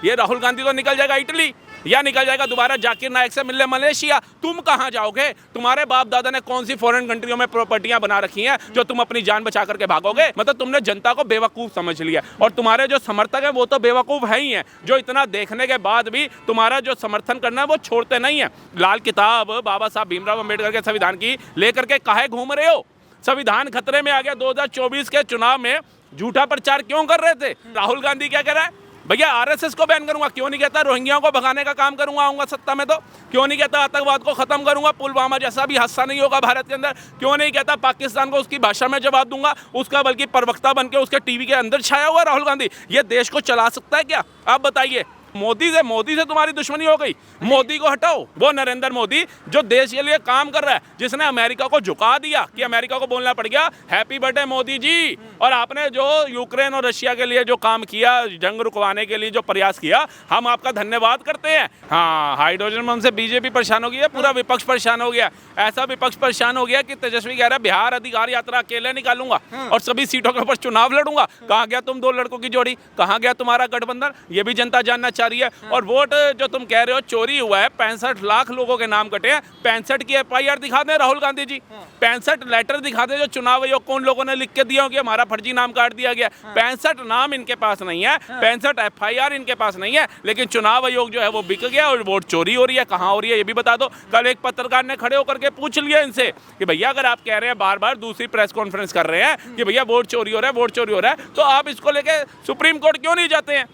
ये राहुल गांधी तो निकल जाएगा इटली या निकल जाएगा दोबारा जाकिर नाइक से मिलने मलेशिया। तुम कहां जाओगे? तुम्हारे बाप दादा ने कौन सी फॉरेन कंट्रियों में प्रॉपर्टियां बना रखी हैं जो तुम अपनी जान बचा करके भागोगे? मतलब तुमने जनता को बेवकूफ समझ लिया और तुम्हारे जो समर्थक हैं वो तो बेवकूफ है ही हैं, जो इतना देखने के बाद भी तुम्हारा जो समर्थन करना है वो छोड़ते नहीं है। लाल किताब बाबा साहब भीमराव अम्बेडकर के संविधान की लेकर के काहे घूम रहे हो? संविधान खतरे में आ गया। 2024 के चुनाव में झूठा प्रचार क्यों कर रहे थे? राहुल गांधी क्या कह रहा है? भैया आरएसएस को बैन करूंगा, क्यों नहीं कहता रोहिंग्याओं को भगाने का काम करूंगा, आऊंगा सत्ता में तो? क्यों नहीं कहता आतंकवाद को खत्म करूंगा, पुलवामा जैसा भी हादसा नहीं होगा भारत के अंदर? क्यों नहीं कहता पाकिस्तान को उसकी भाषा में जवाब दूंगा, उसका बल्कि प्रवक्ता बन के उसके टीवी के अंदर छाया हुआ राहुल गांधी? ये देश को चला सकता है क्या? आप बताइए। मोदी से तुम्हारी दुश्मनी हो गई, मोदी को हटाओ। वो नरेंद्र मोदी जो देश के लिए काम कर रहा है, जिसने अमेरिका को झुका दिया कि अमेरिका को बोलना पड़ गया हैप्पी बर्थडे मोदी जी। और आपने जो यूक्रेन और रशिया के लिए जो काम किया, जंग रुकवाने के लिए जो प्रयास किया, हम आपका धन्यवाद करते हैं। हाँ, हाइड्रोजन बम से बीजेपी परेशान हो गई है, पूरा विपक्ष परेशान हो गया। ऐसा विपक्ष परेशान हो गया कि तेजस्वी कह रहा है बिहार अधिकार यात्रा अकेले निकालूंगा और सभी सीटों के ऊपर चुनाव लड़ूंगा। कहाँ गया तुम दो लड़कों की जोड़ी? कहाँ गया तुम्हारा गठबंधन? ये भी जनता जानना चाह रही है। और वोट जो तुम कह रहे हो चोरी हुआ है, 65 लाख लोगों के नाम कटे हैं, 65 की FIR दिखा दें राहुल गांधी जी। 65 लेटर दिखा दें जो चुनाव आयोग को उन लोगों ने लिख के दिया हो कि हमारा फर्जी नाम काट दिया गया। 65 नाम इनके पास नहीं है, 65 FIR इनके पास नहीं है, लेकिन चुनाव आयोग जो है वो बिक गया और वोट चोरी हो रही है। कहाँ हो रही है ये भी बता दो। कल एक पत्रकार ने खड़े होकर के पूछ लिया इनसे कि भैया अगर आप कह रहे हैं, बार बार दूसरी प्रेस कॉन्फ्रेंस कर रहे हैं कि भैया वोट चोरी हो रहा है, वोट चोरी हो रहा है, तो आप इसको लेके सुप्रीम कोर्ट क्यों नहीं जाते हैं?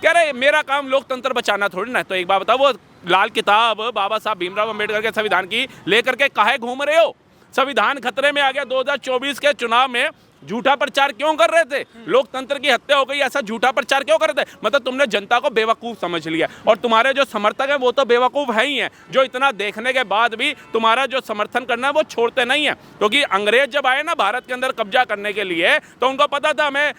कह रहे मेरा काम लोकतंत्र बचाना थोड़ी ना। तो एक बात बताओ, वो लाल किताब बाबा साहब भीमराव अम्बेडकर के संविधान की लेकर के काहे घूम रहे हो? संविधान खतरे में आ गया। 2024 के चुनाव में झूठा प्रचार क्यों कर रहे थे? लोकतंत्र की हत्या हो गई, ऐसा झूठा प्रचार क्यों कर रहे थे? मतलब तुमने जनता को बेवकूफ समझ लिया और तुम्हारे जो समर्थक हैं वो तो बेवकूफ है ही हैं, जो इतना देखने के बाद भी तुम्हारा जो समर्थन करना है वो छोड़ते नहीं है। क्योंकि अंग्रेज जब आए ना भारत के अंदर कब्जा करने के लिए, तो उनको पता था हमें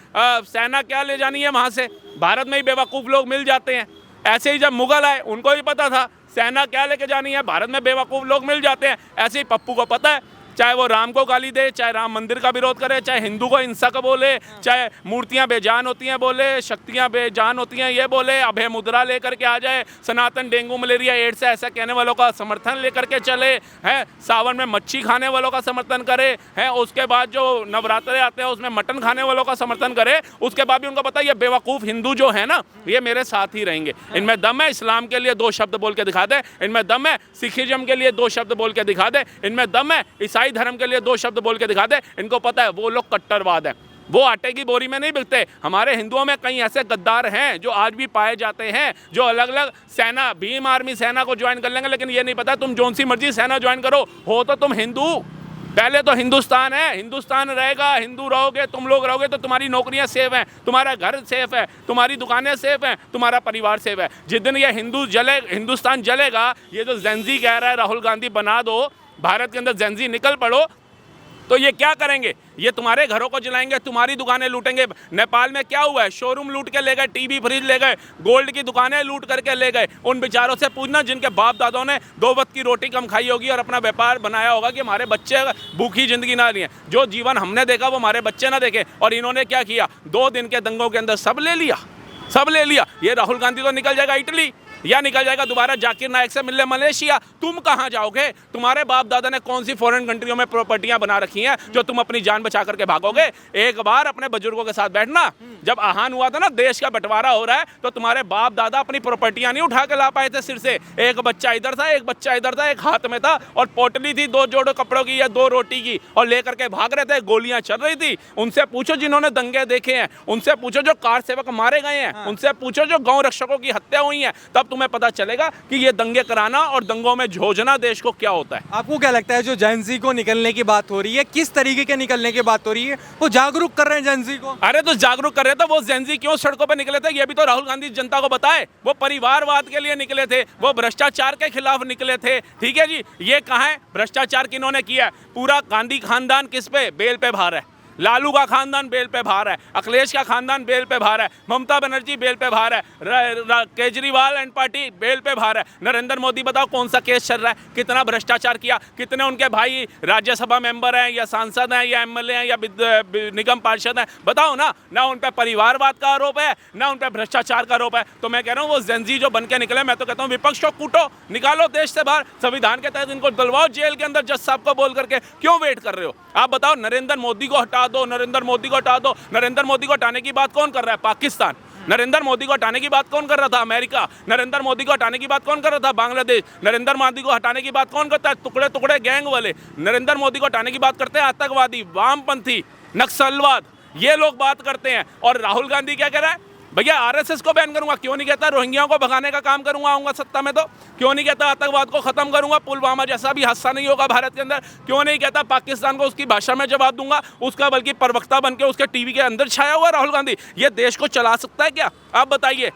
सेना क्या ले जानी है वहाँ से। भारत में ही बेवकूफ लोग मिल जाते हैं। ऐसे ही जब मुगल आए उनको भी पता था सेना क्या लेके जानी है, भारत में बेवकूफ लोग मिल जाते हैं। ऐसे ही पप्पू को पता है, चाहे वो राम को गाली दे, चाहे राम मंदिर का विरोध करे, चाहे हिंदू को हिंसक बोले, चाहे मूर्तियां बेजान होती हैं बोले, शक्तियां बेजान होती हैं ये बोले, अभय मुद्रा लेकर के आ जाए, सनातन डेंगू मलेरिया एड्स ऐसा कहने वालों का समर्थन लेकर के चले हैं, सावन में मच्छी खाने वालों का समर्थन करे हैं, उसके बाद जो नवरात्रे आते हैं उसमें मटन खाने वालों का समर्थन करे, उसके बाद भी उनको पता है ये बेवकूफ़ हिंदू जो है ना ये मेरे साथ ही रहेंगे। इनमें दम है, इस्लाम के लिए 2 शब्द बोल के दिखा दे, इनमें दम है, सिखिज्म के लिए 2 शब्द बोल के दिखा दे, इनमें दम है, ईसाई धर्म के लिए 2 शब्द बोल के दिखा दे। इनको पता है वो लोग कट्टरवाद है, वो आटे की बोरी में नहीं बिकते। हमारे हिंदुओं में कई ऐसे गद्दार हैं जो आज भी पाए जाते हैं, जो अलग अलग सेना, भीम आर्मी सेना को ज्वाइन कर लेंगे, लेकिन ये नहीं पता तुम जोन सी मर्जी सेना ज्वाइन करो, हो तो तुम हिंदू। पहले तो हिंदुस्तान है, हिंदुस्तान रहेगा, हिंदू रहोगे, तुम लोग रहोगे तो तुम्हारी नौकरियां सेफ हैं, तुम्हारा घर सेफ है, तुम्हारी दुकानें सेफ हैं, तुम्हारा परिवार सेफ है। जिस दिन ये हिंदुस्तान जलेगा, ये जो जेंजी कह रहा है राहुल गांधी बना दो भारत के अंदर, जेंजी निकल पड़ो, तो ये क्या करेंगे? ये तुम्हारे घरों को जलाएंगे, तुम्हारी दुकानें लूटेंगे। नेपाल में क्या हुआ है? शोरूम लूट के ले गए, टीवी फ्रिज ले गए, गोल्ड की दुकानें लूट करके ले गए। उन बेचारों से पूछना जिनके बाप दादाओं ने 2 वक्त की रोटी कम खाई होगी और अपना व्यापार बनाया होगा कि हमारे बच्चे भूखी जिंदगी ना लिए। जो जीवन हमने देखा वो हमारे बच्चे ना देखे। और इन्होंने क्या किया? 2 दिन के दंगों के अंदर सब ले लिया, सब ले लिया। ये राहुल गांधी तो निकल जाएगा इटली या निकल जाएगा दोबारा जाकिर नाइक से मिलने मलेशिया। तुम कहां जाओगे? तुम्हारे बाप दादा ने कौन सी फॉरेन कंट्रियों में प्रॉपर्टियां बना रखी हैं जो तुम अपनी जान बचा करके भागोगे? एक बार अपने बुजुर्गों के साथ बैठना। जब आहान हुआ था ना, देश का बंटवारा हो रहा है, तो तुम्हारे बाप दादा अपनी प्रॉपर्टियां नहीं उठा के ला पाए थे सिर से। एक बच्चा इधर था, एक बच्चा इधर था, एक हाथ में था और पोटली थी 2 जोड़ों कपड़ों की या 2 रोटी की, और लेकर के भाग रहे थे। गोलियां चल रही थी। उनसे पूछो जिन्होंने दंगे देखे हैं, उनसे पूछो जो कार सेवक मारे गए हैं, उनसे पूछो जो गौ रक्षकों की हत्या हुई है, तब तुम्हें पता चलेगा कि ये दंगे कराना और दंगों में झोंझना देश को क्या होता है। आपको क्या लगता है जो जेंजी को निकलने की बात हो रही है, किस तरीके के निकलने की बात हो रही है? वो जागरूक कर रहे हैं जेंजी को। अरे तो जागरूक कर रहे थे, वो जेंजी क्यों सड़कों पे निकले थे ये भी तो राहुल गांधी जनता को बताए। वो परिवारवाद के लिए निकले थे, वो भ्रष्टाचार के खिलाफ निकले थे। ठीक है जी, ये कहाँ है? भ्रष्टाचार किन्होंने किया? पूरा गांधी खानदान किस पे? बेल पे भार है। लालू का खानदान बेल पे बाहर है, अखिलेश का खानदान बेल पे बाहर है, ममता बनर्जी बेल पे बाहर है, केजरीवाल एंड पार्टी बेल पे बाहर है। नरेंद्र मोदी बताओ कौन सा केस चल रहा है, कितना भ्रष्टाचार किया, कितने उनके भाई राज्यसभा मेंबर हैं या सांसद हैं या एमएलए हैं या निगम पार्षद हैं, बताओ ना उन पर परिवारवाद का आरोप है, ना उन पर भ्रष्टाचार का आरोप है। तो मैं कह रहा हूँ वो जेंजी जो बन के निकले, मैं तो कहता हूँ विपक्ष को कूटो, निकालो देश से बाहर, संविधान के तहत इनको डलवाओ जेल के अंदर जज साहब को बोल करके। क्यों वेट कर रहे हो आप? बताओ, नरेंद्र मोदी को हटा दो, नरेंद्र मोदी को हटा दो। नरेंद्र मोदी को हटाने की बात कौन कर रहा है? पाकिस्तान। नरेंद्र मोदी को हटाने की बात कौन कर रहा था? अमेरिका। नरेंद्र मोदी को हटाने की बात कौन कर रहा था? बांग्लादेश। नरेंद्र मोदी को हटाने की बात कौन करता है? टुकड़े टुकड़े गैंग वाले। नरेंद्र मोदी को हटाने की बात करते हैं आतंकवादी, वामपंथी, नक्सलवाद, ये लोग बात करते हैं। और राहुल गांधी क्या कह रहा है? भैया आरएसएस को बैन करूंगा, क्यों नहीं कहता रोहिंग्याओं को भगाने का काम करूंगा, आऊंगा सत्ता में तो। क्यों नहीं कहता आतंकवाद को खत्म करूंगा, पुलवामा जैसा भी हादसा नहीं होगा भारत के अंदर। क्यों नहीं कहता पाकिस्तान को उसकी भाषा में जवाब दूंगा, उसका बल्कि प्रवक्ता बन के उसके टीवी के अंदर छाया हुआ राहुल गांधी। ये देश को चला सकता है क्या? आप बताइए।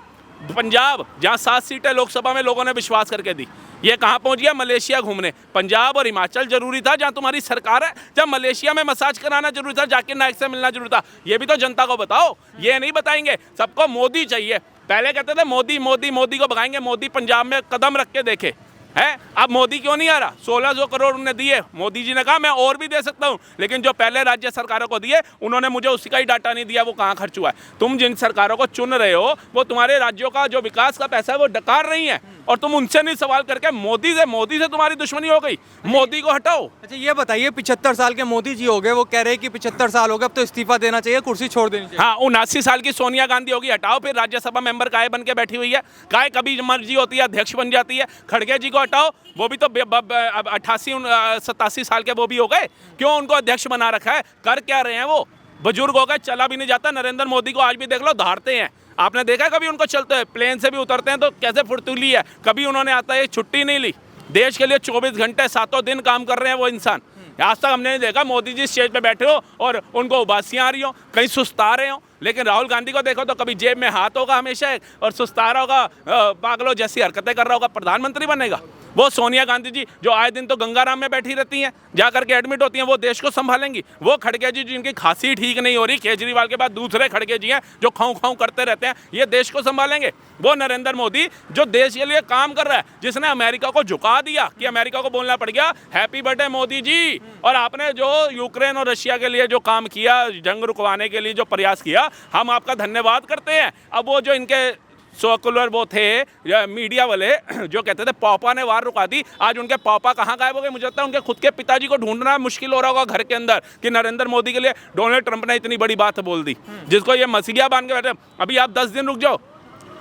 पंजाब, जहाँ 7 सीटें लोकसभा में लोगों ने विश्वास करके दी, ये कहाँ पहुंच गया? मलेशिया घूमने। पंजाब और हिमाचल जरूरी था जहाँ तुम्हारी सरकार है, जब मलेशिया में मसाज कराना जरूरी था, जाकिर नाइक से मिलना जरूरी था। ये भी तो जनता को बताओ, ये नहीं बताएंगे। सबको मोदी चाहिए। पहले कहते थे मोदी मोदी मोदी को भगाएंगे, मोदी पंजाब में कदम रख के देखे है। अब मोदी क्यों नहीं आ रहा? 1600 करोड़ उन्होंने दिए, मोदी जी ने कहा मैं और भी दे सकता हूं, लेकिन जो पहले राज्य सरकारों को दिए उन्होंने मुझे उसका ही डाटा नहीं दिया, वो कहाँ खर्च हुआ है। तुम जिन सरकारों को चुन रहे हो वो तुम्हारे राज्यों का जो विकास का पैसा है वो डकार रही है, और तुम उनसे नहीं सवाल करके मोदी से तुम्हारी दुश्मनी हो गई। मोदी को हटाओ। अच्छा ये बताइए, 75 साल के मोदी जी हो गए, वो कह रहे हैं कि 75 साल हो गए, अब तो इस्तीफा देना चाहिए, कुर्सी छोड़ देनी चाहिए। हाँ, 79 साल की सोनिया गांधी होगी, हटाओ। फिर राज्यसभा मेंबर काहे बन के बैठी हुई है? काहे कभी मर्जी होती है अध्यक्ष बन जाती है? खड़गे जी को हटाओ, वो भी तो 88-87 साल के वो भी हो गए, क्यों उनको अध्यक्ष बना रखा है? कर क्या रहे हैं वो? बुजुर्ग हो गए, चला भी नहीं जाता। नरेंद्र मोदी को आज भी देख लो, धारते हैं। आपने देखा कभी उनको चलते हैं? प्लेन से भी उतरते हैं तो कैसे फुर्तीली है। कभी उन्होंने आता है छुट्टी नहीं ली। देश के लिए 24 घंटे 7 दिन काम कर रहे हैं वो इंसान। आज तक हमने नहीं देखा मोदी जी स्टेज पे बैठे हो और उनको उबासियाँ आ रही हो, कहीं सुस्ता रहे हो। लेकिन राहुल गांधी को देखो तो कभी जेब में हाथ होगा हमेशा और सुस्ता रहा होगा, पागलों जैसी हरकतें कर रहा होगा। प्रधानमंत्री बनेगा वो। सोनिया गांधी जी जो आए दिन तो गंगाराम में बैठी रहती हैं, जा करके एडमिट होती हैं, वो देश को संभालेंगी। वो खड़गे जी जिनकी खांसी ठीक नहीं हो रही, केजरीवाल के बाद दूसरे खड़गे जी हैं जो खाऊं खाऊं करते रहते हैं, ये देश को संभालेंगे। वो नरेंद्र मोदी जो देश के लिए काम कर रहा है, जिसने अमेरिका को झुका दिया कि अमेरिका को बोलना पड़ गया हैप्पी बर्थडे मोदी जी। और आपने जो यूक्रेन और रशिया के लिए जो काम किया, जंग रुकवाने के लिए जो प्रयास किया, हम आपका धन्यवाद करते हैं। अब वो जो इनके सोकुलर वो थे मीडिया वाले जो कहते थे पापा ने वार रुका दी, आज उनके पापा कहाँ गायब हो गए? मुझे लगता है उनके खुद के पिताजी को ढूंढना मुश्किल हो रहा होगा घर के अंदर कि नरेंद्र मोदी के लिए डोनाल्ड ट्रंप ने इतनी बड़ी बात बोल दी, जिसको ये मसीहा बांध के बैठे। अभी आप 10 दिन रुक जाओ,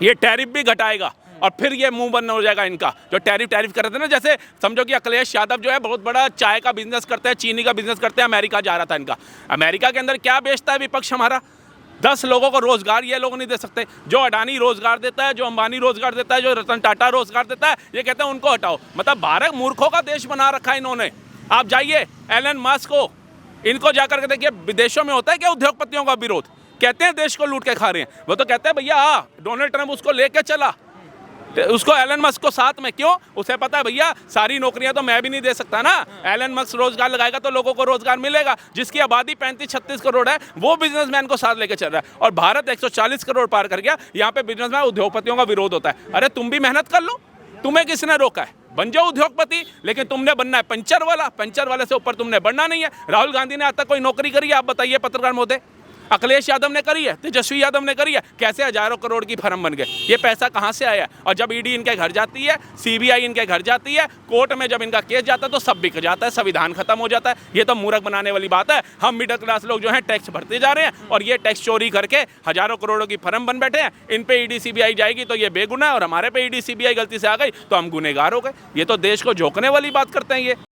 ये टैरिफ भी घटाएगा और फिर ये मुंह बंद हो जाएगा इनका। जो टैरिफ कर रहे थे ना, जैसे समझो कि अखिलेश यादव जो है बहुत बड़ा चाय का बिजनेस करते हैं, चीनी का बिजनेस करते हैं, अमेरिका जा रहा था इनका। अमेरिका के अंदर क्या बेचता है विपक्ष हमारा? 10 लोगों को रोजगार ये लोग नहीं दे सकते। जो अडानी रोजगार देता है, जो अंबानी रोजगार देता है, जो रतन टाटा रोजगार देता है, ये कहते हैं उनको हटाओ। मतलब भारत मूर्खों का देश बना रखा है इन्होंने। आप जाइए एलन मस्क को, इनको जाकर के देखिए, विदेशों में होता है क्या उद्योगपतियों का विरोध? कहते हैं देश को लूट के खा रहे हैं, वो तो कहते हैं भैया डोनाल्ड ट्रंप उसको लेके चला, उसको एलन मस्क को साथ में। क्यों? उसे पता है भैया सारी नौकरियां तो मैं भी नहीं दे सकता ना। एलन मस्क रोजगार लगाएगा तो लोगों को रोजगार मिलेगा। जिसकी आबादी 35-36 करोड़ है, वो बिजनेसमैन को साथ लेके चल रहा है। और भारत 140 करोड़ पार कर गया। यहाँ पे बिजनेसमैन उद्योगपतियों का विरोध होता है। अरे तुम भी मेहनत कर लो, तुम्हें किसने रोका है? बन जाओ उद्योगपति, लेकिन तुमने बनना है पंचर वाले से ऊपर तुमने बढ़ना नहीं है। राहुल गांधी ने आज तक कोई नौकरी करी है? आप बताइए पत्रकार महोदय। अखिलेश यादव ने करी है, तेजस्वी यादव ने करी है। कैसे हजारों करोड़ की फर्म बन गए? ये पैसा कहाँ से आया? और जब ईडी इनके घर जाती है, सीबीआई इनके घर जाती है, कोर्ट में जब इनका केस जाता है तो सब बिक जाता है, संविधान खत्म हो जाता है। ये तो मूर्ख बनाने वाली बात है। हम मिडिल क्लास लोग जो हैं टैक्स भरते जा रहे हैं और ये टैक्स चोरी करके हजारों करोड़ों की फर्म बन बैठे हैं। इन पे ईडी सीबीआई जाएगी तो ये बेगुनाह, और हमारे पे ईडी सीबीआई गलती से आ गई तो हम गुनहगार हो गए। ये तो देश को झोंकने वाली बात करते हैं ये।